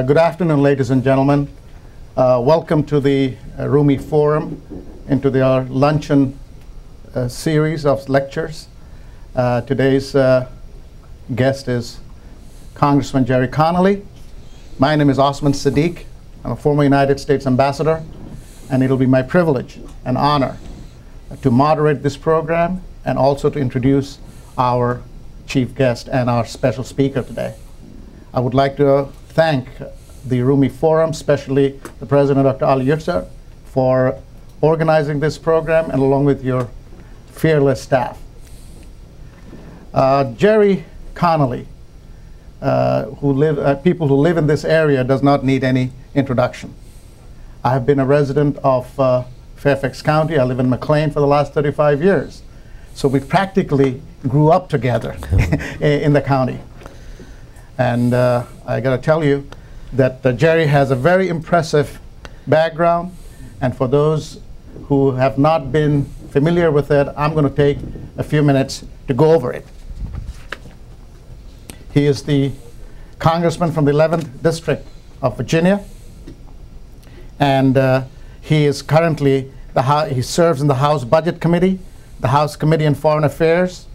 Good afternoon, ladies and gentlemen. Welcome to the Rumi Forum, into our luncheon series of lectures. Today's guest is Congressman Gerry Connolly. My name is Osman Sadiq. I'm a former United States ambassador, and it'll be my privilege and honor to moderate this program and also to introduce our chief guest and our special speaker today. I would like to thank the Rumi Forum, especially the President, Dr. Ali Yusser, for organizing this program, and along with your fearless staff. Gerry Connoly, people who live in this area, does not need any introduction. I have been a resident of Fairfax County. I live in McLean for the last 35 years. So we practically grew up together in the county. And I got to tell you that Gerry has a very impressive background. And for those who have not been familiar with it, I'm going to take a few minutes to go over it. He is the congressman from the 11th District of Virginia. And he is currently, he serves in the House Budget Committee, the House Committee on Foreign Affairs,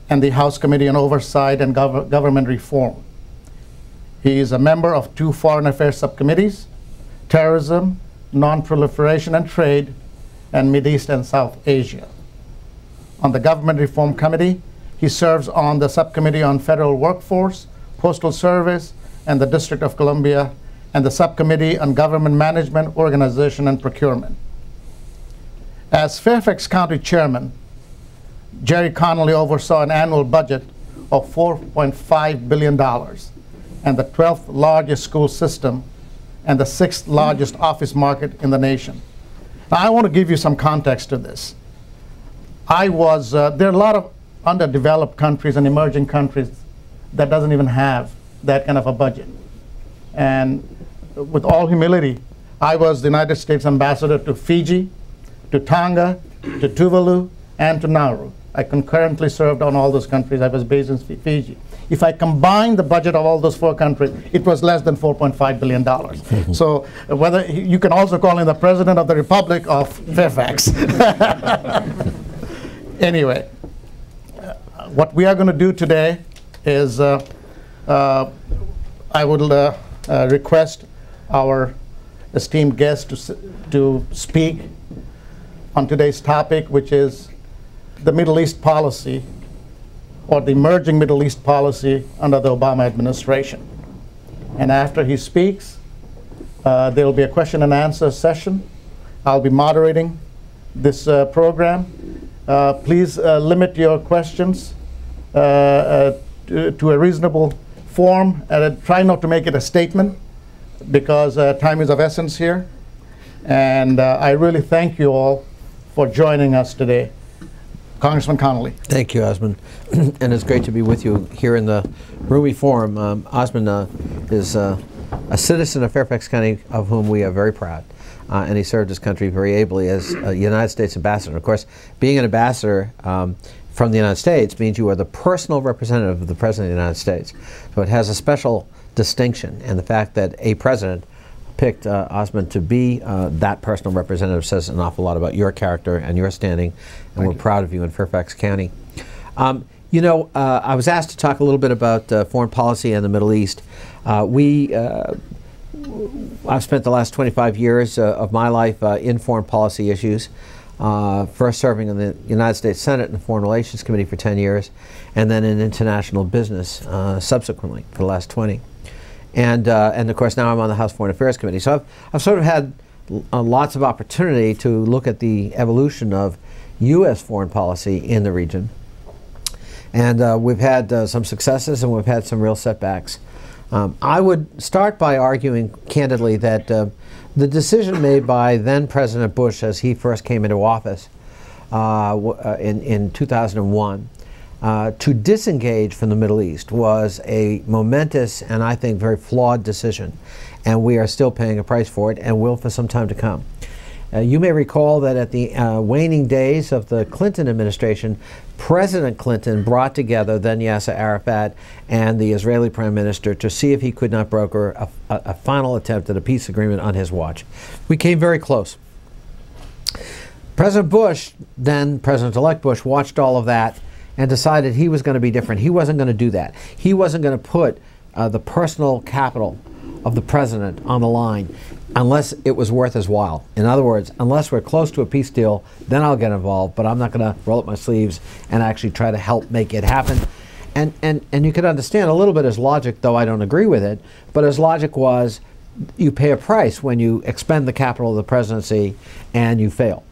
and the House Committee on Oversight and Government Reform. He is a member of 2 Foreign Affairs Subcommittees: Terrorism, Nonproliferation and Trade, and Mideast and South Asia. On the Government Reform Committee, he serves on the Subcommittee on Federal Workforce, Postal Service, and the District of Columbia, and the Subcommittee on Government Management, Organization, and Procurement. As Fairfax County Chairman, Gerry Connoly oversaw an annual budget of $4.5 billion and the 12th largest school system and the 6th largest office market in the nation. Now, I want to give you some context to this. There are a lot of underdeveloped countries and emerging countries that doesn't even have that kind of a budget. And with all humility, I was the United States ambassador to Fiji, to Tonga, to Tuvalu, and to Nauru. I concurrently served on all those countries. I was based in Fiji. If I combine the budget of all those 4 countries, it was less than $4.5 billion. So whether you can also call him the President of the Republic of Fairfax. Anyway, what we are going to do today is I would request our esteemed guest to speak on today's topic, which is the Middle East policy, or the emerging Middle East policy under the Obama administration. And after he speaks, there will be a question and answer session. I'll be moderating this program. Please limit your questions to a reasonable form, and try not to make it a statement, because time is of essence here. And I really thank you all for joining us today. Congressman Connolly. Thank you, Osman. And it's great to be with you here in the Rumi Forum. Osman is a citizen of Fairfax County, of whom we are very proud. And he served his country very ably as a United States ambassador. Of course, being an ambassador from the United States means you are the personal representative of the President of the United States. So it has a special distinction. And the fact that a president picked Osman to be that personal representative says an awful lot about your character and your standing, and we're proud of you in Fairfax County. You know, I was asked to talk a little bit about foreign policy and the Middle East. I've spent the last 25 years of my life in foreign policy issues, first serving in the United States Senate and the Foreign Relations Committee for 10 years, and then in international business subsequently for the last 20. And of course now I'm on the House Foreign Affairs Committee. So I've sort of had lots of opportunity to look at the evolution of U.S. foreign policy in the region. And we've had some successes, and we've had some real setbacks. I would start by arguing candidly that the decision made by then President Bush as he first came into office in 2001 to disengage from the Middle East was a momentous and I think very flawed decision, and we are still paying a price for it and will for some time to come. You may recall that at the waning days of the Clinton administration, President Clinton brought together then Yasser Arafat and the Israeli Prime Minister to see if he could not broker a final attempt at a peace agreement on his watch. We came very close. President Bush, then President-elect Bush, watched all of that and decided he was going to be different. He wasn't going to do that. He wasn't going to put the personal capital of the president on the line unless it was worth his while. In other words, unless we're close to a peace deal, then I'll get involved, but I'm not going to roll up my sleeves and actually try to help make it happen. And you could understand a little bit his logic, though I don't agree with it, but his logic was you pay a price when you expend the capital of the presidency and you fail.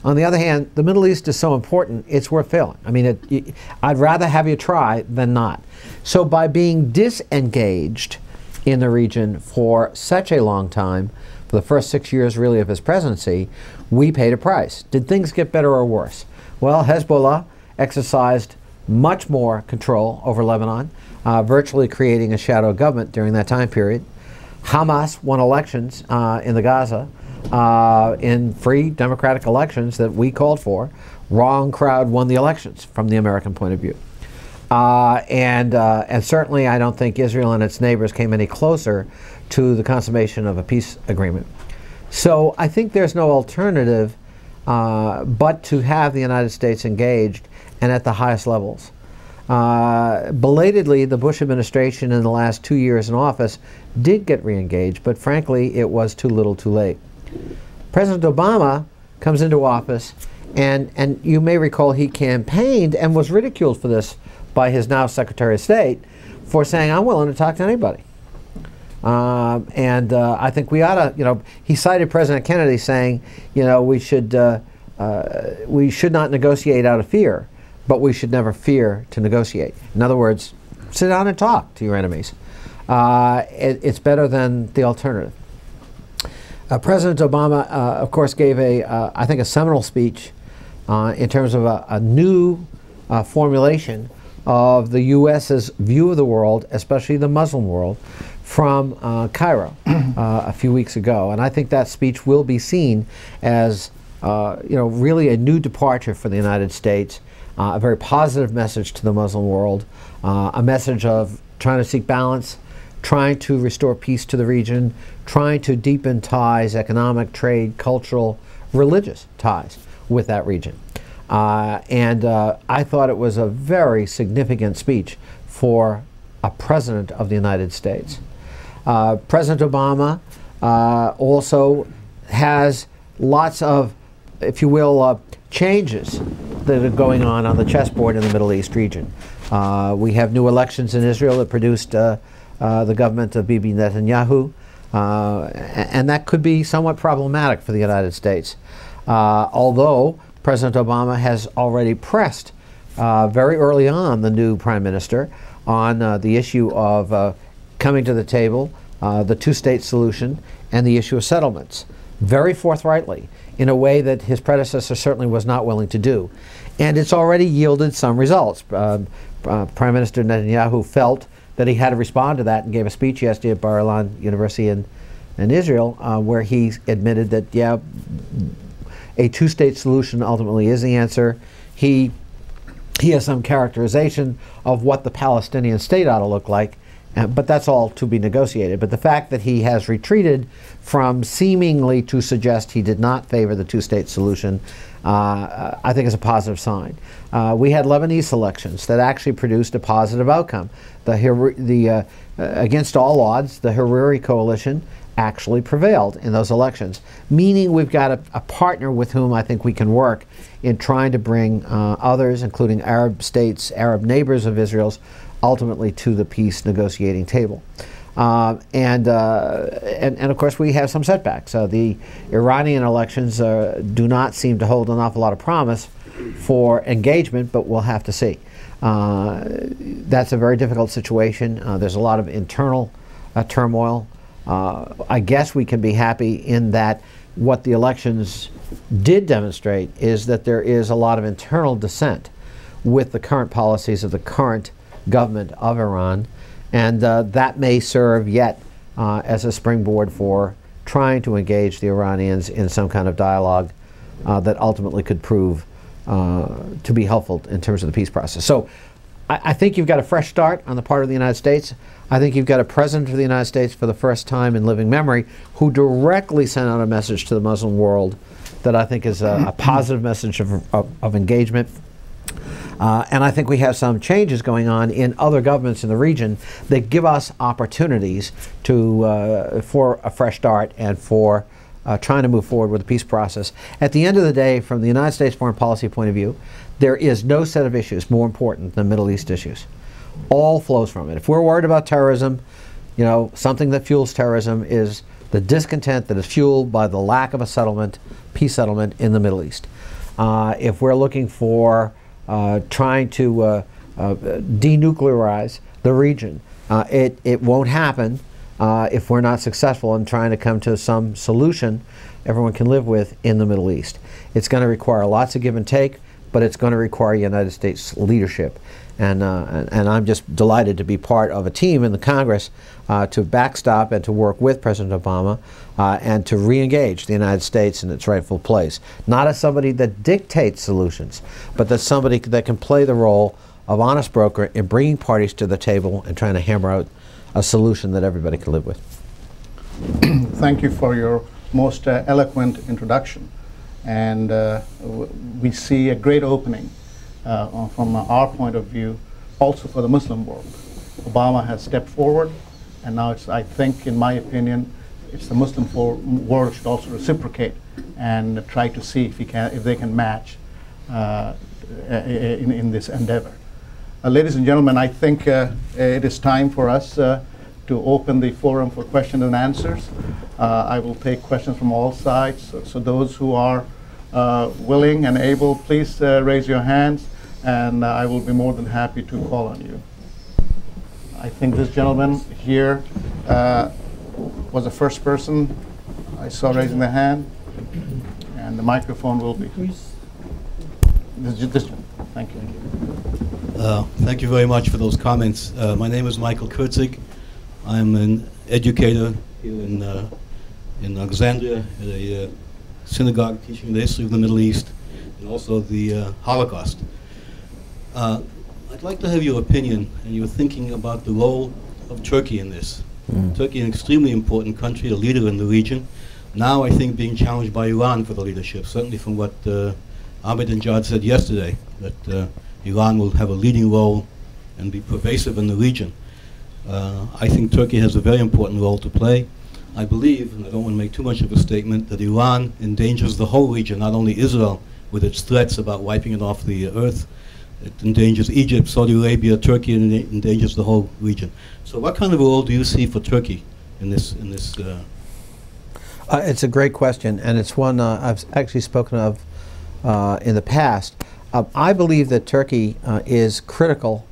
On the other hand, the Middle East is so important, it's worth failing. I mean, I'd rather have you try than not. So by being disengaged in the region for such a long time, for the first 6 years really of his presidency, we paid a price. Did things get better or worse? Well, Hezbollah exercised much more control over Lebanon, virtually creating a shadow government during that time period. Hamas won elections in the Gaza in free democratic elections that we called for. Wrong crowd won the elections from the American point of view. And certainly I don't think Israel and its neighbors came any closer to the consummation of a peace agreement. So I think there's no alternative but to have the United States engaged and at the highest levels. Belatedly, the Bush administration in the last 2 years in office did get re-engaged, but frankly it was too little too late. President Obama comes into office, and you may recall he campaigned and was ridiculed for this by his now Secretary of State for saying, I'm willing to talk to anybody. I think we ought to, he cited President Kennedy saying, we should not negotiate out of fear, but we should never fear to negotiate. In other words, sit down and talk to your enemies. It's better than the alternative. President Obama, of course, gave I think a seminal speech in terms of a new formulation of the U.S.'s view of the world, especially the Muslim world, from Cairo a few weeks ago. And I think that speech will be seen as really a new departure for the United States, a very positive message to the Muslim world, a message of trying to seek balance, trying to restore peace to the region, trying to deepen ties, economic, trade, cultural, religious ties with that region. I thought it was a very significant speech for a president of the United States. President Obama also has lots of, if you will, changes that are going on the chessboard in the Middle East region. We have new elections in Israel that produced the government of Bibi Netanyahu, and that could be somewhat problematic for the United States. Although President Obama has already pressed very early on the new Prime Minister on the issue of coming to the table, the two-state solution, and the issue of settlements, very forthrightly, in a way that his predecessor certainly was not willing to do. And it's already yielded some results. Prime Minister Netanyahu felt that he had to respond to that and gave a speech yesterday at Bar-Ilan University in Israel where he admitted that, yeah, a two-state solution ultimately is the answer. He has some characterization of what the Palestinian state ought to look like, but that's all to be negotiated. But the fact that he has retreated from seemingly to suggest he did not favor the two-state solution, I think is a positive sign. We had Lebanese elections that actually produced a positive outcome. Against all odds, the Hariri coalition actually prevailed in those elections, meaning we've got a partner with whom I think we can work in trying to bring others, including Arab states, Arab neighbors of Israel's, ultimately to the peace negotiating table. And of course we have some setbacks. The Iranian elections do not seem to hold an awful lot of promise for engagement, but we'll have to see. That's a very difficult situation. There's a lot of internal turmoil. I guess we can be happy in that what the elections did demonstrate is that there is a lot of internal dissent with the current policies of the current government of Iran, and that may serve yet as a springboard for trying to engage the Iranians in some kind of dialogue that ultimately could prove to be helpful in terms of the peace process. So I think you've got a fresh start on the part of the United States. I think you've got a president of the United States for the first time in living memory who directly sent out a message to the Muslim world that I think is a positive message of engagement. And I think we have some changes going on in other governments in the region that give us opportunities to, for a fresh start and for trying to move forward with the peace process. At the end of the day, from the United States foreign policy point of view, there is no set of issues more important than Middle East issues. All flows from it. If we're worried about terrorism, you know, something that fuels terrorism is the discontent that is fueled by the lack of a settlement, peace settlement in the Middle East. If we're looking for trying to denuclearize the region, it won't happen if we're not successful in trying to come to some solution everyone can live with in the Middle East. It's going to require lots of give and take, but it's going to require United States leadership. And I'm just delighted to be part of a team in the Congress to backstop and to work with President Obama and to re-engage the United States in its rightful place. Not as somebody that dictates solutions, but as somebody that can play the role of honest broker in bringing parties to the table and trying to hammer out a solution that everybody can live with. Thank you for your most eloquent introduction. And we see a great opening from our point of view, also for the Muslim world. Obama has stepped forward, and now it's, I think, in my opinion, it's the Muslim world should also reciprocate and try to see if they can match in this endeavor. Ladies and gentlemen, I think it is time for us to open the forum for questions and answers. I will take questions from all sides. So those who are willing and able, please raise your hands, and I will be more than happy to call on you. I think this gentleman here was the first person I saw raising the hand, and the microphone will be. This one. Thank you. Thank you very much for those comments. My name is Michael Kurtzig. I'm an educator here in Alexandria at a synagogue teaching the history of the Middle East and also the Holocaust. I'd like to have your opinion and your thinking about the role of Turkey in this. Turkey is an extremely important country, a leader in the region. Now I think being challenged by Iran for the leadership, certainly from what Ahmed and Jad said yesterday, that Iran will have a leading role and be pervasive in the region. I think Turkey has a very important role to play. I believe, and I don't want to make too much of a statement, that Iran endangers the whole region, not only Israel with its threats about wiping it off the earth. It endangers Egypt, Saudi Arabia, Turkey, and it endangers the whole region. So what kind of role do you see for Turkey in this? It's a great question, and it's one I've actually spoken of in the past. I believe that Turkey is critical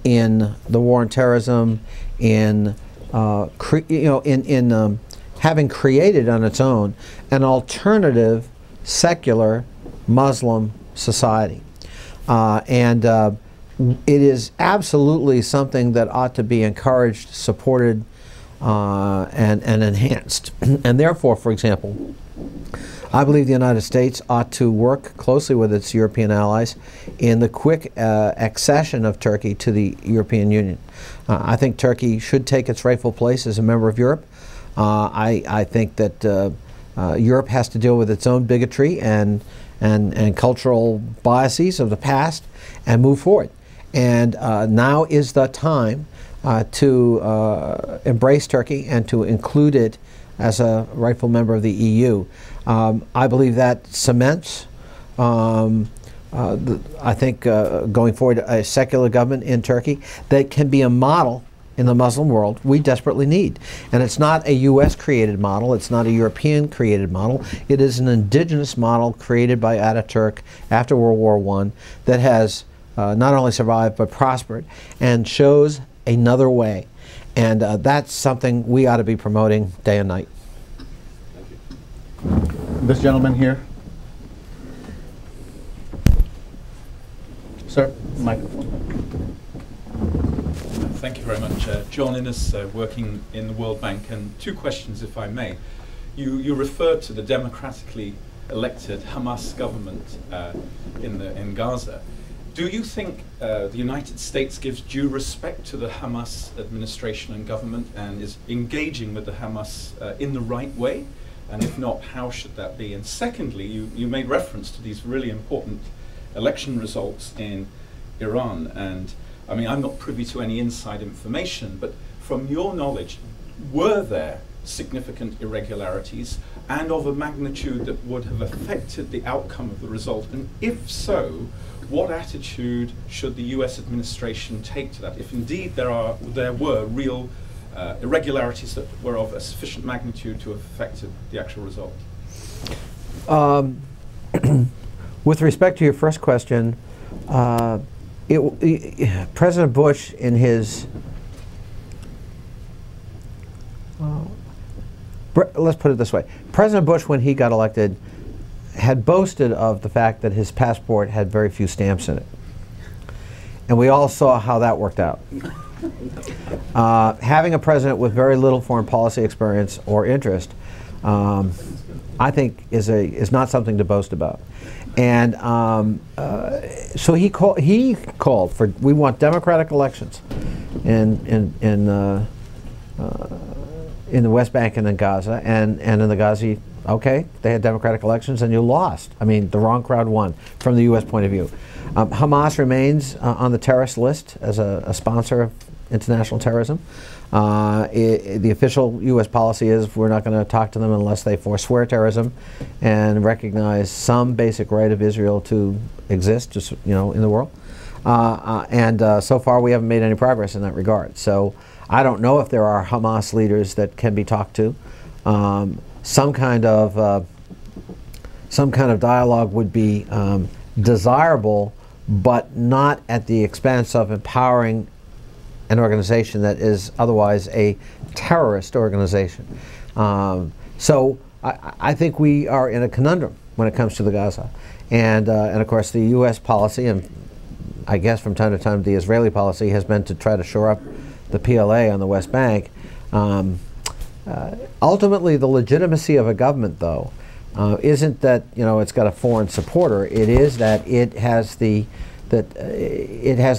in the war on terrorism, in having created on its own an alternative secular Muslim society. It is absolutely something that ought to be encouraged, supported, and enhanced. And therefore, for example, I believe the United States ought to work closely with its European allies in the quick accession of Turkey to the European Union. I think Turkey should take its rightful place as a member of Europe. I think that Europe has to deal with its own bigotry and cultural biases of the past and move forward. And now is the time to embrace Turkey and to include it as a rightful member of the EU. I believe that cements, I think, going forward, a secular government in Turkey that can be a model in the Muslim world we desperately need. And it's not a US created model, it's not a European created model, it is an indigenous model created by Ataturk after World War I that has not only survived but prospered and shows another way. And that's something we ought to be promoting day and night. This gentleman here. Sir, microphone. Thank you very much. John Innes, working in the World Bank, and two questions, if I may. You referred to the democratically elected Hamas government in Gaza. Do you think the United States gives due respect to the Hamas administration and government and is engaging with the Hamas in the right way? And if not, how should that be? And secondly, you made reference to these really important election results in Iran. And I mean, I'm not privy to any inside information, but from your knowledge, were there significant irregularities and of a magnitude that would have affected the outcome of the result? And if so, what attitude should the US administration take to that, if indeed there were real irregularities that were of a sufficient magnitude to have affected the actual result? With respect to your first question, President Bush in his let's put it this way. President Bush, when he got elected, had boasted of the fact that his passport had very few stamps in it. And we all saw how that worked out. Having a president with very little foreign policy experience or interest, I think is not something to boast about. And so he called for, we want democratic elections in the West Bank and in Gaza, and in the Gaza, okay, they had democratic elections and you lost. I mean, the wrong crowd won from the U.S. point of view. Hamas remains on the terrorist list as a sponsor of international terrorism. The official U.S. policy is we're not going to talk to them unless they forswear terrorism and recognize some basic right of Israel to exist, just in the world. So far, we haven't made any progress in that regard. So I don't know if there are Hamas leaders that can be talked to. Some kind of dialogue would be desirable, but not at the expense of empowering an organization that is otherwise a terrorist organization. So I think we are in a conundrum when it comes to the Gaza. And of course the U.S. policy, and I guess from time to time the Israeli policy, has been to try to shore up the PLA on the West Bank. Ultimately, the legitimacy of a government, though, isn't that it's got a foreign supporter. It is that it has the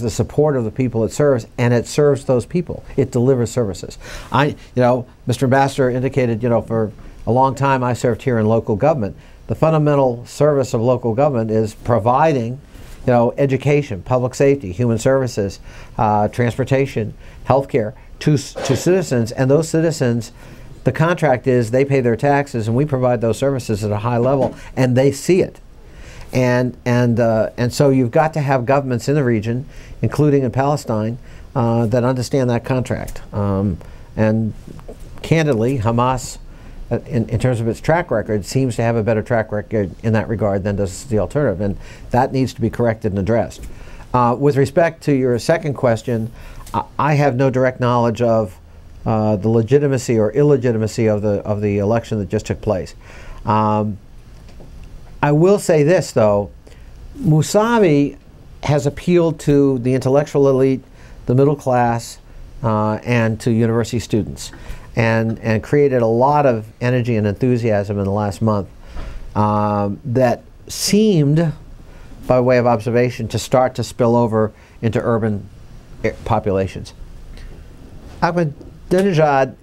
support of the people it serves, and it serves those people. It delivers services. Mr. Ambassador indicated, for a long time I served here in local government. The fundamental service of local government is providing, education, public safety, human services, transportation, healthcare to citizens, and those citizens, the contract is they pay their taxes and we provide those services at a high level, and they see it. And so you've got to have governments in the region, including in Palestine, that understand that contract. And candidly, Hamas, in terms of its track record, seems to have a better track record in that regard than does the alternative, and that needs to be corrected and addressed. With respect to your second question, I have no direct knowledge of the legitimacy or illegitimacy of the election that just took place. I will say this, though. Musavi has appealed to the intellectual elite, the middle class, and to university students, and created a lot of energy and enthusiasm in the last month that seemed, by way of observation, to start to spill over into urban populations. Ahmadinejad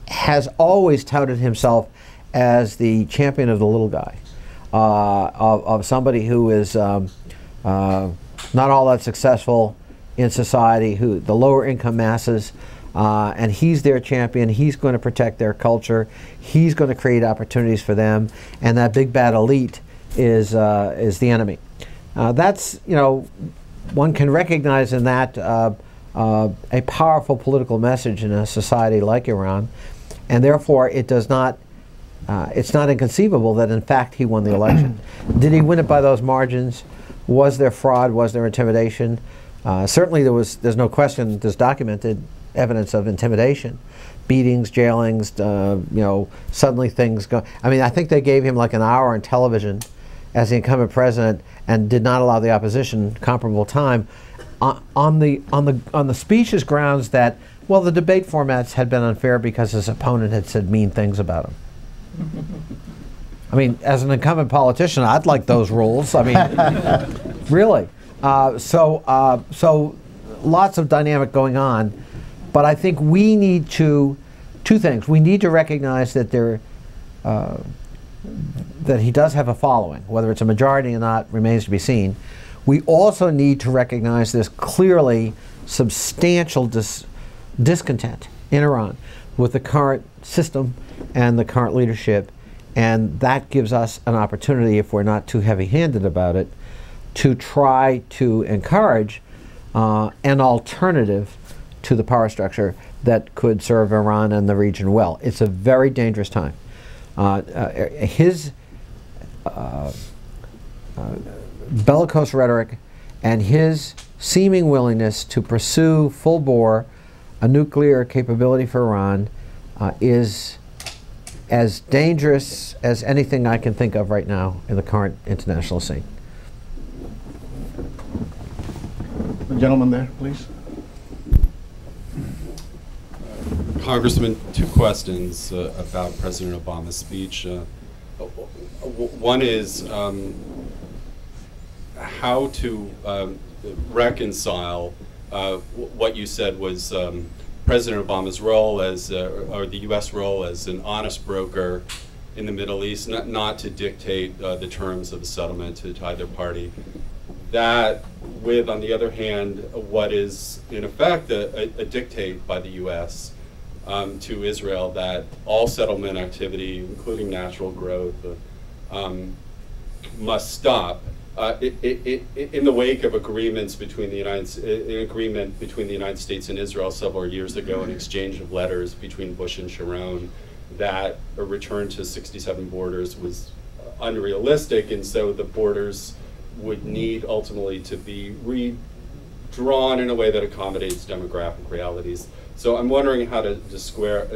has always touted himself as the champion of the little guy, of somebody who is not all that successful in society, who the lower income masses, and he's their champion. He's going to protect their culture. He's going to create opportunities for them, and that big bad elite is the enemy. That's, one can recognize in that a powerful political message in a society like Iran, and therefore it does not. It's not inconceivable that in fact he won the election. Did he win it by those margins? Was there fraud? Was there intimidation? Certainly there's no question there's documented evidence of intimidation, beatings, jailings, suddenly things go. I mean, I think they gave him like an hour on television as the incumbent president and did not allow the opposition comparable time on the speech's grounds that, well, the debate formats had been unfair because his opponent had said mean things about him. I mean, as an incumbent politician, I'd like those rules. I mean, really. So lots of dynamic going on, but I think we need to, two things. We need to recognize that that he does have a following. Whether it's a majority or not remains to be seen. We also need to recognize there's clearly substantial discontent in Iran with the current system and the current leadership, and that gives us an opportunity, if we're not too heavy-handed about it, to try to encourage an alternative to the power structure that could serve Iran and the region well. It's a very dangerous time. His bellicose rhetoric and his seeming willingness to pursue full-bore a nuclear capability for Iran is as dangerous as anything I can think of right now in the current international scene. The gentleman there, please. Congressman, two questions about President Obama's speech. One is how to reconcile what you said was President Obama's role as, or the U.S. role as an honest broker in the Middle East, not to dictate the terms of a settlement to either party. That with, on the other hand, what is in effect a dictate by the U.S. To Israel that all settlement activity, including natural growth, must stop. In the wake of agreements between the agreement between the United States and Israel several years ago, an exchange of letters between Bush and Sharon, that a return to 67 borders was unrealistic, and so the borders would need ultimately to be redrawn in a way that accommodates demographic realities. So I'm wondering how to square,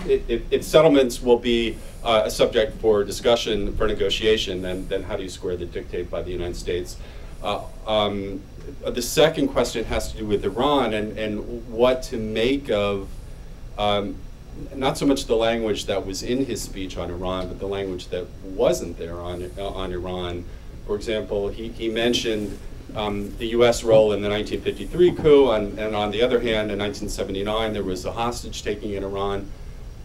if settlements will be a subject for discussion, for negotiation, then how do you square the dictate by the United States? The second question has to do with Iran and what to make of, not so much the language that was in his speech on Iran, but the language that wasn't there on Iran. For example, he mentioned the U.S. role in the 1953 coup, and on the other hand, in 1979, there was a hostage-taking in Iran.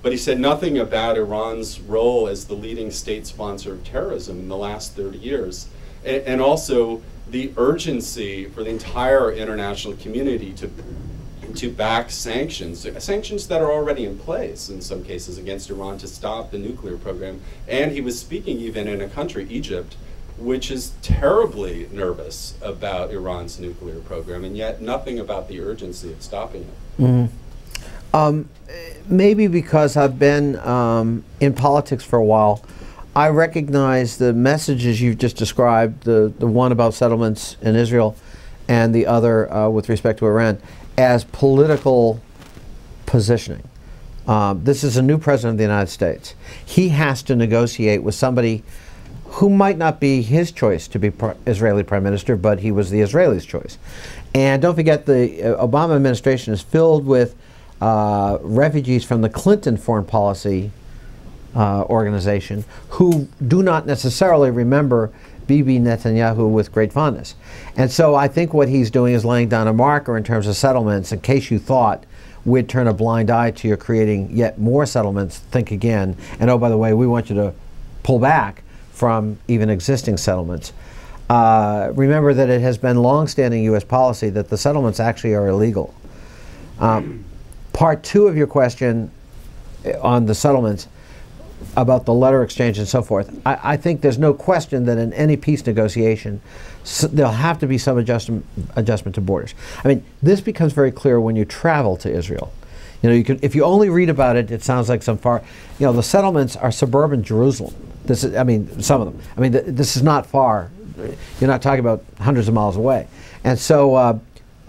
But he said nothing about Iran's role as the leading state sponsor of terrorism in the last 30 years. And also the urgency for the entire international community to back sanctions that are already in place in some cases against Iran to stop the nuclear program. And he was speaking even in a country, Egypt, which is terribly nervous about Iran's nuclear program, and yet nothing about the urgency of stopping it. Mm-hmm. Maybe because I've been in politics for a while, I recognize the messages you've just described, the one about settlements in Israel and the other with respect to Iran, as political positioning. This is a new president of the United States. He has to negotiate with somebody who might not be his choice to be Israeli prime minister, but he was the Israelis' choice. And don't forget, the Obama administration is filled with refugees from the Clinton foreign policy organization who do not necessarily remember Bibi Netanyahu with great fondness. And so I think what he's doing is laying down a marker in terms of settlements in case you thought we'd turn a blind eye to you creating yet more settlements, think again. And oh, by the way, we want you to pull back from even existing settlements. Remember that it has been long-standing U.S. policy that the settlements actually are illegal. Part two of your question on the settlements about the letter exchange and so forth, I think there's no question that in any peace negotiation there'll have to be some adjustment to borders. I mean, this becomes very clear when you travel to Israel. You know, if you only read about it, it sounds like some far, you know, the settlements are suburban Jerusalem. This is, I mean, some of them. I mean, this is not far. You're not talking about hundreds of miles away. And so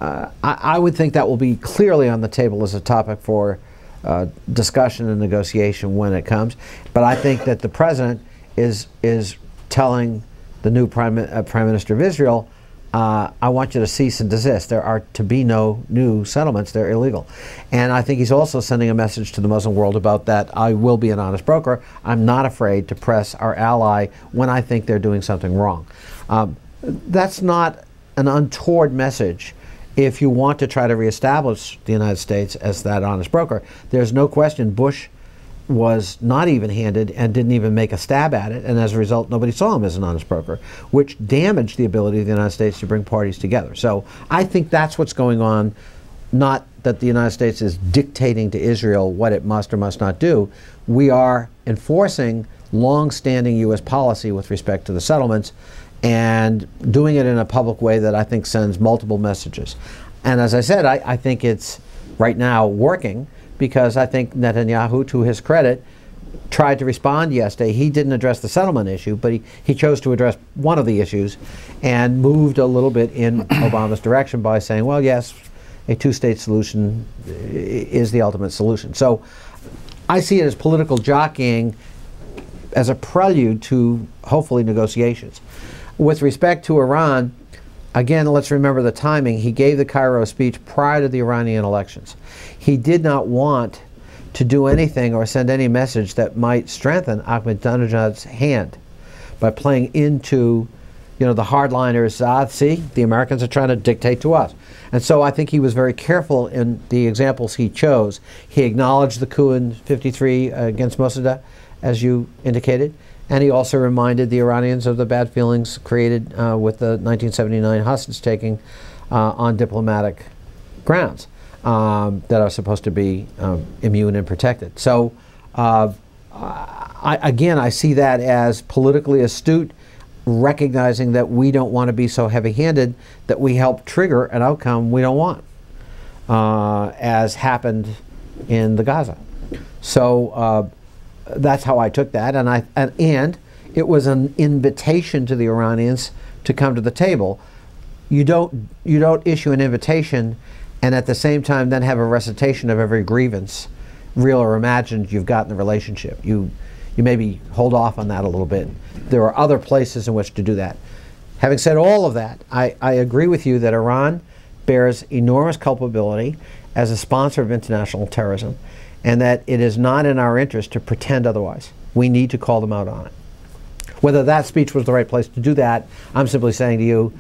I would think that will be clearly on the table as a topic for discussion and negotiation when it comes. But I think that the president is telling the new Prime Minister of Israel, I want you to cease and desist. There are to be no new settlements. They're illegal. And I think he's also sending a message to the Muslim world about that. I will be an honest broker. I'm not afraid to press our ally when I think they're doing something wrong. That's not an untoward message if you want to try to reestablish the United States as that honest broker. There's no question Bush was not even-handed and didn't even make a stab at it, and as a result nobody saw him as an honest broker, which damaged the ability of the United States to bring parties together. So I think that's what's going on, not that the United States is dictating to Israel what it must or must not do. We are enforcing long-standing U.S. policy with respect to the settlements and doing it in a public way that I think sends multiple messages. And as I said, I think it's right now working, because I think Netanyahu, to his credit, tried to respond yesterday. He didn't address the settlement issue, but he chose to address one of the issues and moved a little bit in Obama's direction by saying, well, yes, a two-state solution is the ultimate solution. So I see it as political jockeying as a prelude to, hopefully, negotiations. With respect to Iran, again, let's remember the timing. He gave the Cairo speech prior to the Iranian elections. He did not want to do anything or send any message that might strengthen Ahmadinejad's hand by playing into, the hardliners. See, the Americans are trying to dictate to us. And so I think he was very careful in the examples he chose. He acknowledged the coup in '53 against Mossadegh, as you indicated. And he also reminded the Iranians of the bad feelings created with the 1979 hostage-taking on diplomatic grounds that are supposed to be immune and protected. So, again, I see that as politically astute, recognizing that we don't want to be so heavy-handed that we help trigger an outcome we don't want, as happened in the Gaza. So, that's how I took that, and it was an invitation to the Iranians to come to the table. You don't issue an invitation and at the same time then have a recitation of every grievance, real or imagined, you've got in the relationship. You maybe hold off on that a little bit. There are other places in which to do that. Having said all of that, I agree with you that Iran bears enormous culpability as a sponsor of international terrorism, and that it is not in our interest to pretend otherwise. We need to call them out on it. Whether that speech was the right place to do that, I'm simply saying to you,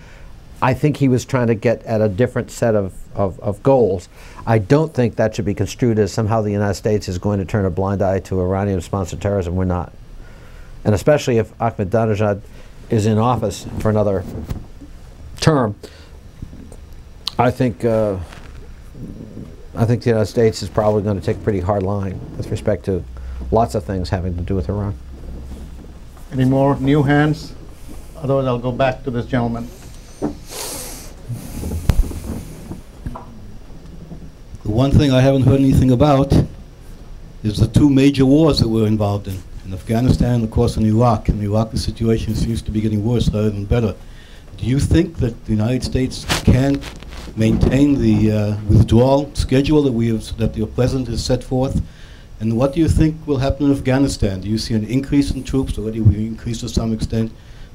I think he was trying to get at a different set of goals. I don't think that should be construed as somehow the United States is going to turn a blind eye to Iranian-sponsored terrorism. We're not. And especially if Ahmadinejad is in office for another term, I think the United States is probably going to take a pretty hard line with respect to lots of things having to do with Iran. Any more new hands? Otherwise, I'll go back to this gentleman. The one thing I haven't heard anything about is the two major wars that we're involved in Afghanistan and, of course, in Iraq. In Iraq, the situation seems to be getting worse rather than better. Do you think that the United States can maintain the withdrawal schedule that your president has set forth? And what do you think will happen in Afghanistan? Do you see an increase in troops? Already we increased to some extent.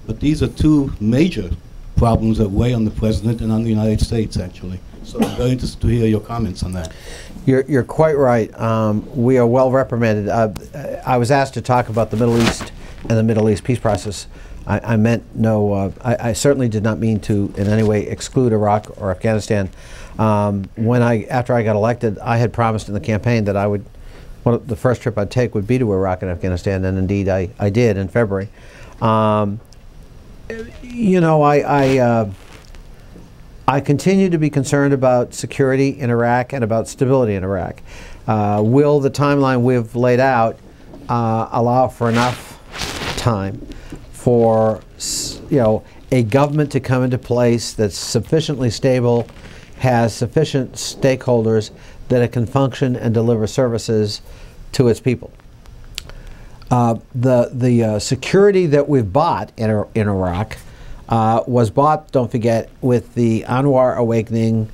But these are two major problems that weigh on the president and on the United States, actually. So I'm very interested to hear your comments on that. You're quite right. We are well reprimanded. I was asked to talk about the Middle East and the Middle East peace process. I meant no, I certainly did not mean to in any way exclude Iraq or Afghanistan. After I got elected, I had promised in the campaign that the first trip I'd take would be to Iraq and Afghanistan, and indeed I did in February. I continue to be concerned about security in Iraq and about stability in Iraq. Will the timeline we've laid out allow for enough time for a government to come into place that's sufficiently stable, has sufficient stakeholders that it can function and deliver services to its people? The security that we've bought in Iraq was bought, don't forget, with the Anwar awakening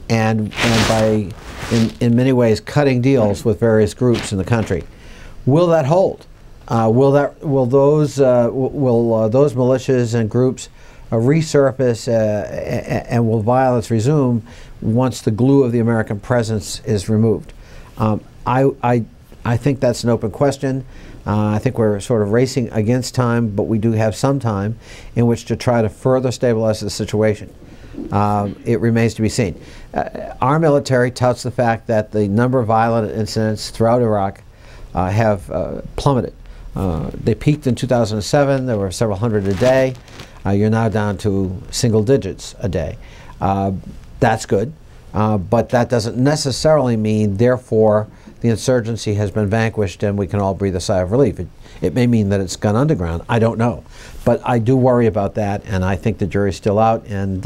and by, in many ways, cutting deals with various groups in the country. Will that hold? Will those militias and groups resurface and will violence resume once the glue of the American presence is removed? I think that's an open question. I think we're sort of racing against time, but we do have some time in which to try to further stabilize the situation. It remains to be seen. Our military touts the fact that the number of violent incidents throughout Iraq have plummeted. They peaked in 2007. There were several hundred a day. You're now down to single digits a day. That's good, but that doesn't necessarily mean, therefore, the insurgency has been vanquished and we can all breathe a sigh of relief. It may mean that it's gone underground. I don't know. But I do worry about that, and I think the jury's still out, and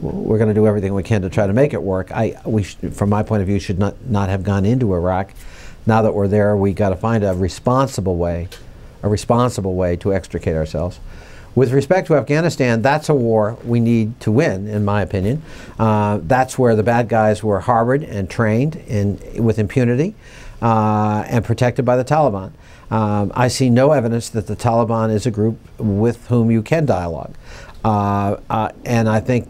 we're going to do everything we can to try to make it work. We from my point of view, should not have gone into Iraq. Now that we're there, we got to find a responsible way to extricate ourselves. With respect to Afghanistan, that's a war we need to win, in my opinion. That's where the bad guys were harbored and trained with impunity and protected by the Taliban. I see no evidence that the Taliban is a group with whom you can dialogue. And I think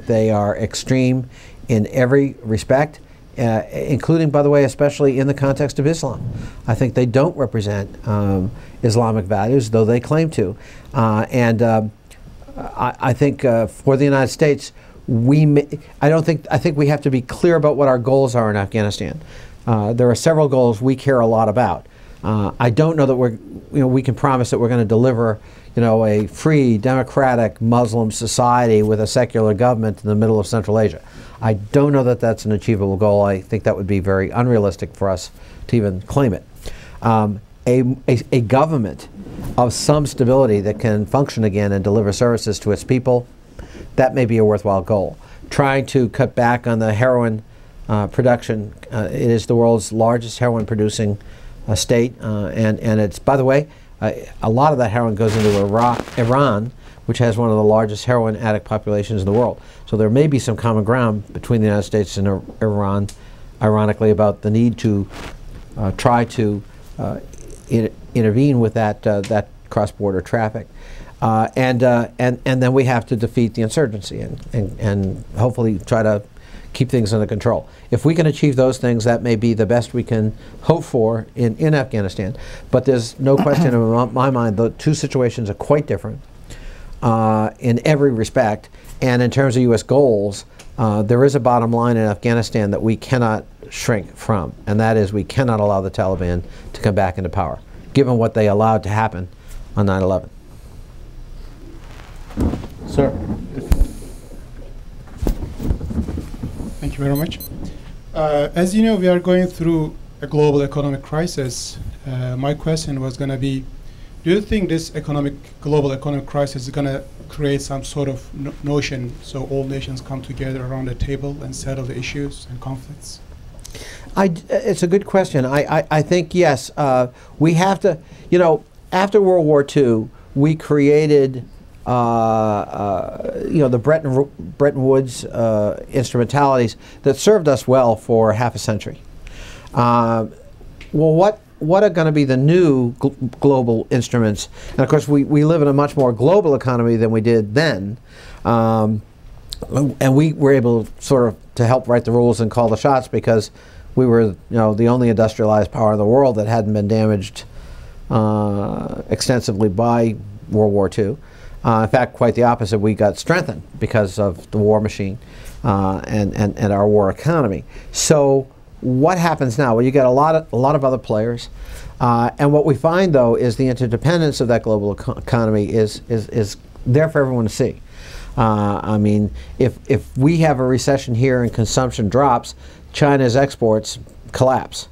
they are extreme in every respect, including, by the way, especially in the context of Islam. I think they don't represent Islamic values, though they claim to. I think for the United States, I think we have to be clear about what our goals are in Afghanistan. There are several goals we care a lot about. I don't know that we can promise that we're going to deliver, a free, democratic Muslim society with a secular government in the middle of Central Asia. I don't know that that's an achievable goal. I think that would be very unrealistic for us to even claim it. A government of some stability that can function again and deliver services to its people, that may be a worthwhile goal. Trying to cut back on the heroin production. It is the world's largest heroin producing state, and it's, by the way, a lot of that heroin goes into Iran, which has one of the largest heroin addict populations in the world. So there may be some common ground between the United States and Iran, ironically, about the need to try to intervene with that cross-border traffic. And then we have to defeat the insurgency and hopefully try to keep things under control. If we can achieve those things, that may be the best we can hope for in Afghanistan. But there's no question in my mind, the two situations are quite different in every respect. And in terms of U.S. goals, there is a bottom line in Afghanistan that we cannot shrink from, and that is we cannot allow the Taliban to come back into power, given what they allowed to happen on 9/11. Sir. Thank you very much. As you know, we are going through a global economic crisis. My question was going to be, do you think this global economic crisis is going to create some sort of notion so all nations come together around a table and settle the issues and conflicts? It's a good question. I think, yes, we have to, after World War II, we created the Bretton Woods instrumentalities that served us well for half a century. Well, what are going to be the new global instruments? And of course, we live in a much more global economy than we did then, and we were able sort of to help write the rules and call the shots because we were, the only industrialized power in the world that hadn't been damaged extensively by World War II. In fact, quite the opposite. We got strengthened because of the war machine and our war economy. So what happens now? Well, you get a lot of other players, and what we find though is the interdependence of that global economy is there for everyone to see. I mean, if we have a recession here and consumption drops, China's exports collapse,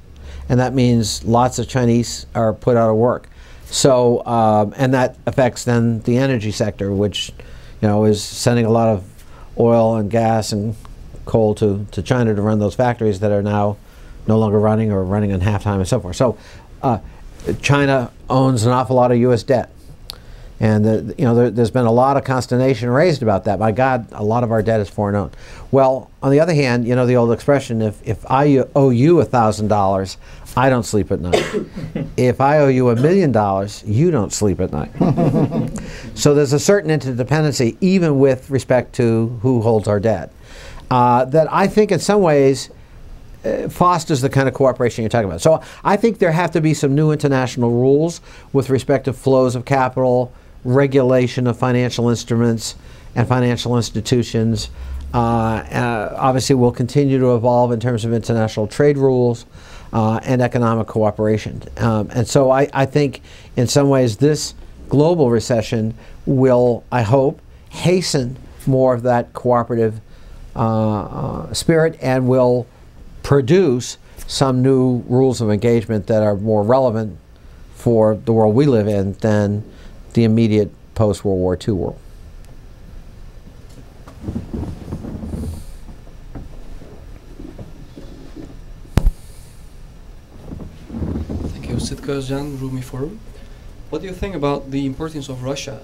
and that means lots of Chinese are put out of work. So, and that affects then the energy sector, which, is sending a lot of oil and gas and coal to China to run those factories that are now no longer running or running in half time and so forth. So, China owns an awful lot of U.S. debt. And there's been a lot of consternation raised about that. My God, a lot of our debt is foreign owned. Well, on the other hand, you know the old expression, if I owe you $1,000, I don't sleep at night. If I owe you $1 million, you don't sleep at night. So there's a certain interdependency, even with respect to who holds our debt, that I think in some ways fosters the kind of cooperation you're talking about. So I think there have to be some new international rules with respect to flows of capital, regulation of financial instruments and financial institutions. Obviously, we'll continue to evolve in terms of international trade rules and economic cooperation. And so I think in some ways this global recession will, I hope, hasten more of that cooperative spirit and will produce some new rules of engagement that are more relevant for the world we live in than the immediate post-World War II world. Thank you, Sitka Özcan, Rumi Forum. What do you think about the importance of Russia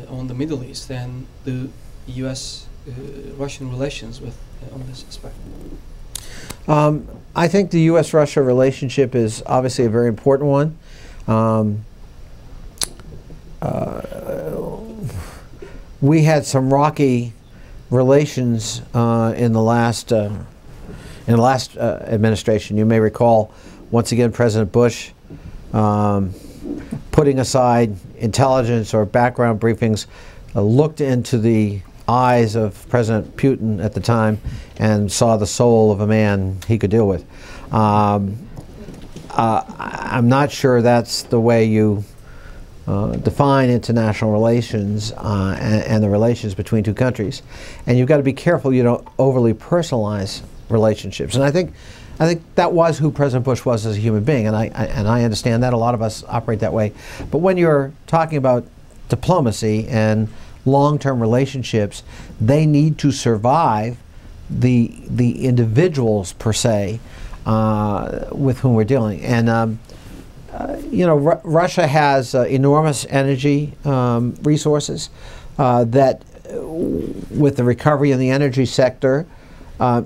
on the Middle East and the U.S.-Russian relations on this aspect? I think the U.S.-Russia relationship is obviously a very important one. We had some rocky relations in the last administration. You may recall, once again, President Bush putting aside intelligence or background briefings, looked into the eyes of President Putin at the time and saw the soul of a man he could deal with. I'm not sure that's the way you define international relations and the relations between two countries. And you've got to be careful you don't overly personalize relationships. And I think that was who President Bush was as a human being, and I understand that. A lot of us operate that way. But when you're talking about diplomacy and long-term relationships, they need to survive the individuals per se with whom we're dealing. And Russia has enormous energy resources that, with the recovery in the energy sector,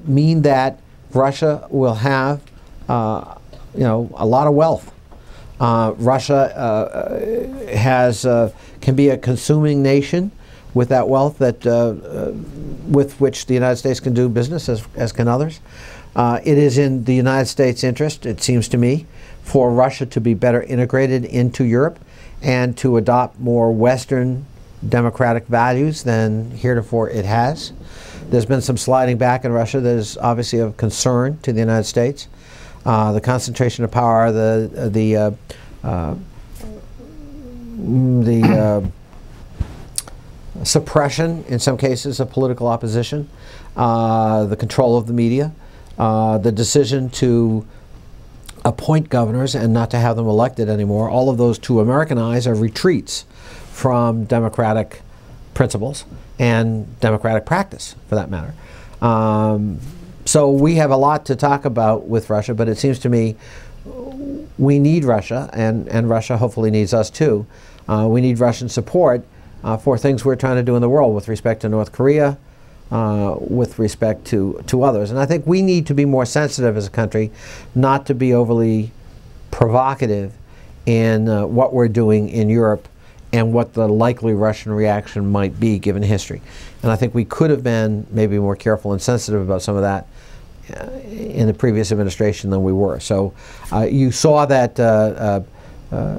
mean that Russia will have a lot of wealth. Russia can be a consuming nation with that wealth that with which the United States can do business, as can others. It is in the United States' interest, it seems to me, for Russia to be better integrated into Europe and to adopt more Western democratic values than heretofore it has. There's been some sliding back in Russia that is obviously of concern to the United States. The concentration of power, the suppression, in some cases, of political opposition, the control of the media, the decision to appoint governors and not to have them elected anymore, all of those, to Americanize, are retreats from democratic principles and democratic practice, for that matter. So we have a lot to talk about with Russia, but it seems to me we need Russia, and Russia hopefully needs us too. We need Russian support for things we're trying to do in the world with respect to North Korea, with respect to others. And I think we need to be more sensitive as a country, not to be overly provocative in what we're doing in Europe and what the likely Russian reaction might be given history. And I think we could have been maybe more careful and sensitive about some of that in the previous administration than we were. So you saw that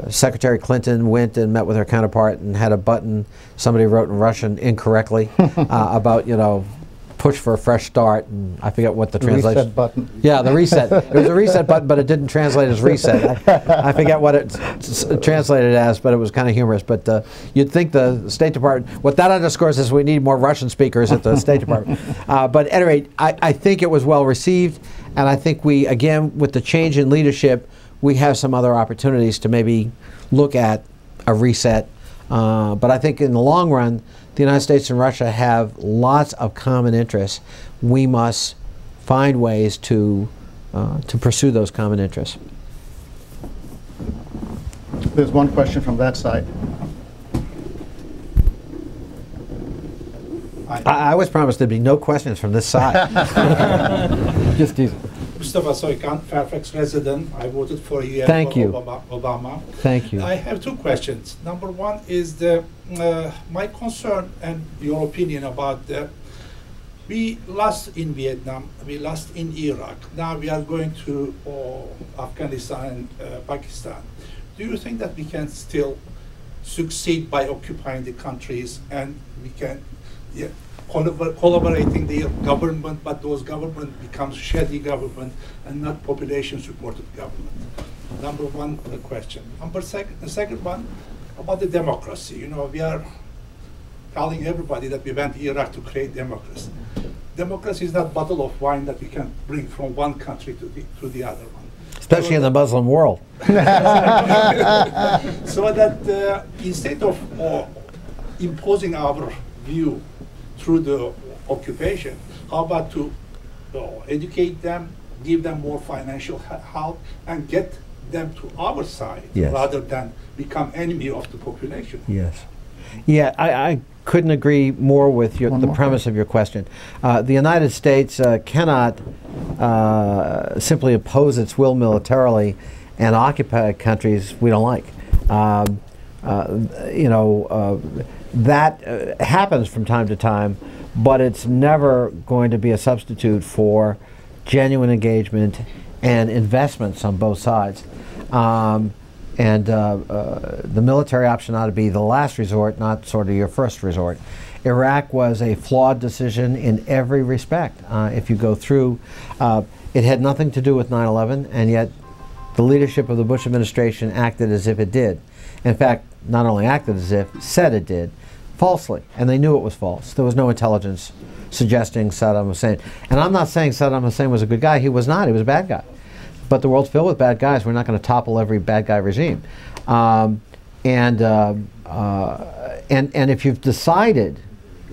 Secretary Clinton went and met with her counterpart and had a button somebody wrote in Russian incorrectly about, push for a fresh start, and I forget what the translation. Reset button. Yeah, the reset. It was a reset button, but it didn't translate as reset. I forget what it translated as, but it was kind of humorous. But you'd think the State Department, what that underscores is we need more Russian speakers at the State Department. But at any rate, I think it was well received, and I think we, again, with the change in leadership, we have some other opportunities to maybe look at a reset. But I think in the long run, the United States and Russia have lots of common interests. We must find ways to pursue those common interests. There's one question from that side. I was promised there'd be no questions from this side. Just teasing. Mustafa Soykan, Fairfax resident. I voted for you. Thank you. Obama. Thank you. I have two questions. Number one is my concern and your opinion about we lost in Vietnam, we lost in Iraq. Now we are going to Afghanistan and Pakistan. Do you think that we can still succeed by occupying the countries and we can collaborating the government, but those government becomes shady government and not population supported government? Number one question. The second one about the democracy. You know, we are telling everybody that we went to Iraq to create democracy. Democracy is not a bottle of wine that we can bring from one country to the other one. Especially in the Muslim world. So that instead of imposing our view through the occupation, how about to educate them, give them more financial help, and get them to our side, yes, rather than become enemy of the population? Yes. Yeah, I couldn't agree more with the premise of your question. The United States cannot simply impose its will militarily and occupy countries we don't like. That happens from time to time, but it's never going to be a substitute for genuine engagement and investments on both sides. The military option ought to be the last resort, not sort of your first resort. Iraq was a flawed decision in every respect. If you go through, it had nothing to do with 9/11, and yet the leadership of the Bush administration acted as if it did. In fact, not only acted as if, said it did, falsely, and they knew it was false. There was no intelligence suggesting Saddam Hussein. And I'm not saying Saddam Hussein was a good guy. He was not. He was a bad guy. But the world's filled with bad guys. We're not going to topple every bad guy regime. And if you've decided,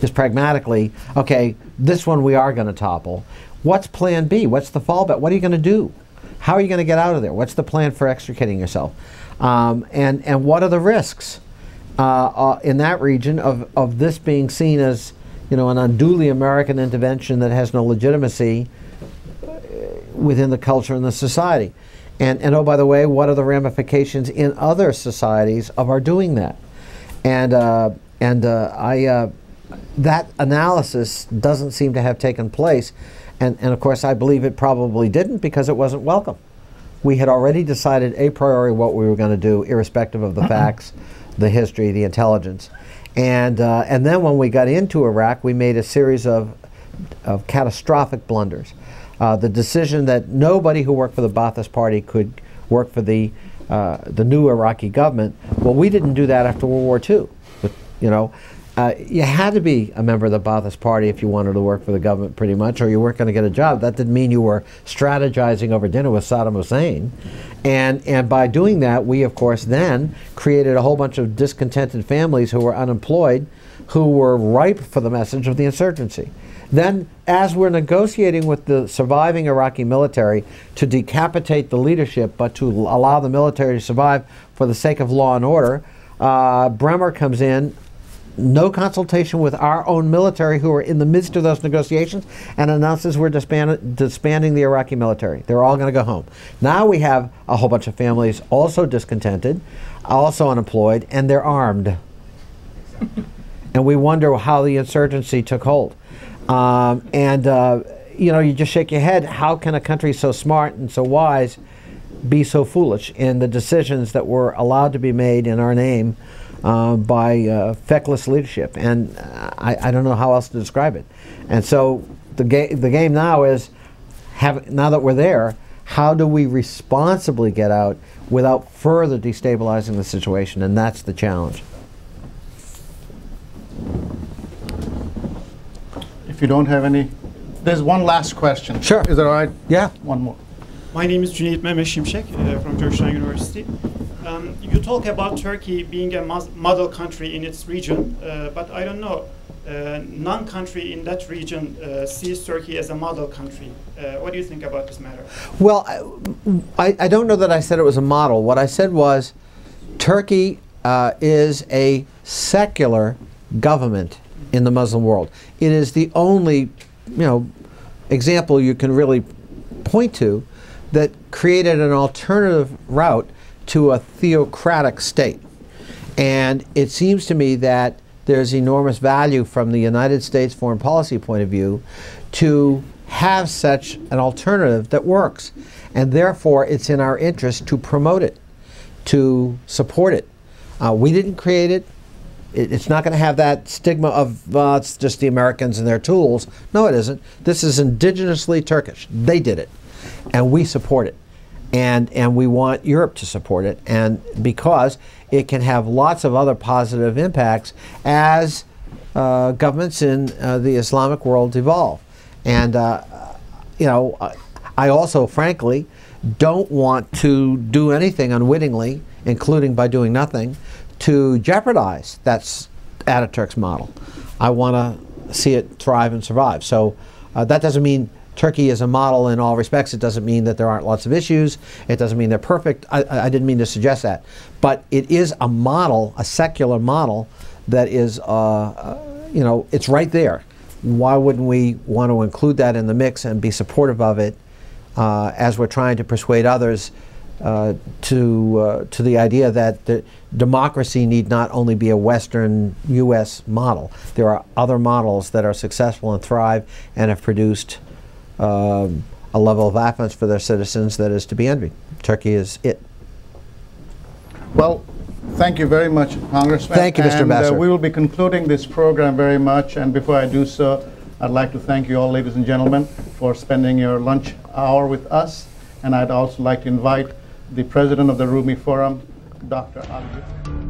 just pragmatically, okay, this one we are going to topple, what's plan B? What's the fallback? What are you going to do? How are you going to get out of there? What's the plan for extricating yourself? And what are the risks in that region of this being seen as, you know, an unduly American intervention that has no legitimacy within the culture and the society? And oh, by the way, what are the ramifications in other societies of our doing that? That analysis doesn't seem to have taken place. And of course, I believe it probably didn't because it wasn't welcome. We had already decided a priori what we were going to do, irrespective of the facts, the history, the intelligence. And then when we got into Iraq, we made a series of catastrophic blunders. The decision that nobody who worked for the Ba'athist Party could work for the new Iraqi government. Well, we didn't do that after World War II. But, you know, you had to be a member of the Ba'athist Party if you wanted to work for the government, pretty much, or you weren't going to get a job. That didn't mean you were strategizing over dinner with Saddam Hussein. And by doing that, we, of course, then created a whole bunch of discontented families who were unemployed, who were ripe for the message of the insurgency. Then, as we're negotiating with the surviving Iraqi military to decapitate the leadership, but to allow the military to survive for the sake of law and order, Bremer comes in, no consultation with our own military who are in the midst of those negotiations, and announces we're disbanding the Iraqi military. They're all going to go home. Now we have a whole bunch of families also discontented, also unemployed, and they're armed. And we wonder how the insurgency took hold. You know, you just shake your head. How can a country so smart and so wise be so foolish in the decisions that were allowed to be made in our name by feckless leadership? And I don't know how else to describe it. And so the game now is, now that we're there, how do we responsibly get out without further destabilizing the situation? And that's the challenge. If you don't have any, there's one last question. Sure. Is that all right? Yeah. One more. My name is Cüneyt Mehmet Şimşek from Georgetown University. You talk about Turkey being a model country in its region, but I don't know, none country in that region sees Turkey as a model country. What do you think about this matter? Well, I don't know that I said it was a model. What I said was Turkey is a secular government in the Muslim world. It is the only, example you can really point to that created an alternative route to a theocratic state. And it seems to me that there's enormous value from the United States foreign policy point of view to have such an alternative that works. And therefore, it's in our interest to promote it, to support it. We didn't create it. It's not going to have that stigma of, it's just the Americans and their tools. No, it isn't. This is indigenously Turkish. They did it. And we support it. And we want Europe to support it. And because it can have lots of other positive impacts as governments in the Islamic world evolve. And, I also, frankly, don't want to do anything unwittingly, including by doing nothing, to jeopardize that Ataturk's model. I want to see it thrive and survive. So that doesn't mean Turkey is a model in all respects. It doesn't mean that there aren't lots of issues. It doesn't mean they're perfect. I didn't mean to suggest that. But it is a model, a secular model, that is, it's right there. Why wouldn't we want to include that in the mix and be supportive of it as we're trying to persuade others to the idea that the democracy need not only be a Western U.S. model. There are other models that are successful and thrive and have produced a level of affluence for their citizens that is to be envied. Turkey is it. Well, thank you very much, Congressman. Thank you, Mr. Ambassador. We will be concluding this program very much, and before I do so, I'd like to thank you all, ladies and gentlemen, for spending your lunch hour with us, and I'd also like to invite the President of the Rumi Forum, Dr. Ali.